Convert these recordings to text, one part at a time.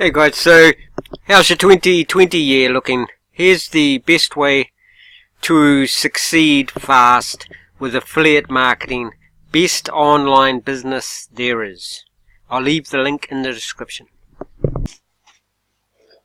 Hey guys, so how's your 2020 year looking? Here's the best way to succeed fast with affiliate marketing. Best online business there is. I'll leave the link in the description.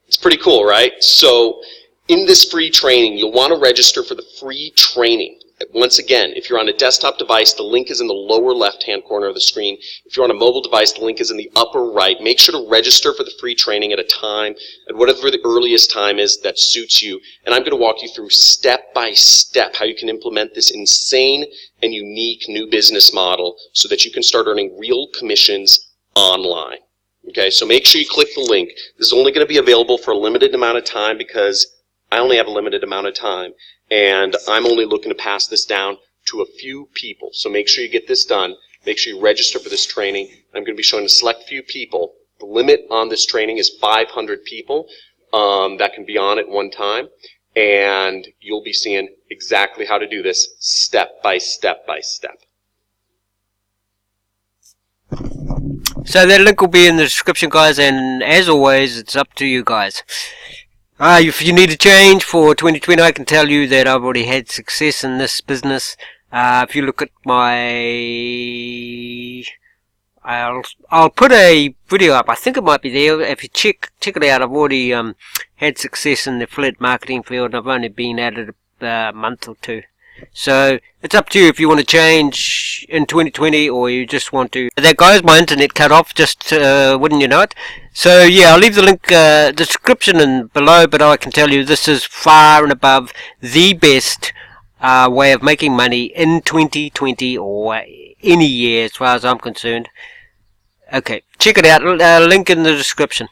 It's pretty cool, right? So in this free training, you'll want to register for the free training. Once again, if you're on a desktop device, the link is in the lower left-hand corner of the screen. If you're on a mobile device, the link is in the upper right. Make sure to register for the free training at a time, at whatever the earliest time is that suits you. And I'm going to walk you through step by step how you can implement this insane and unique new business model so that you can start earning real commissions online. Okay, so make sure you click the link. This is only going to be available for a limited amount of time because I only have a limited amount of time, and I'm only looking to pass this down to a few people. So make sure you get this done. Make sure you register for this training. I'm going to be showing a select few people. The limit on this training is 500 people that can be on at one time, and you'll be seeing exactly how to do this step by step by step. So that link will be in the description, guys, and as always, it's up to you guys. If you need a change for 2020, I can tell you that I've already had success in this business. If you look at my... I'll put a video up. I think it might be there. If you check it out, I've already had success in the affiliate marketing field. I've only been at it a month or two. So it's up to you if you want to change in 2020 or you just want to. There goes my internet cut off, just wouldn't you know it. So yeah, I'll leave the link description and below, but I can tell you this is far and above the best way of making money in 2020 or any year as far as I'm concerned. Okay, check it out, link in the description.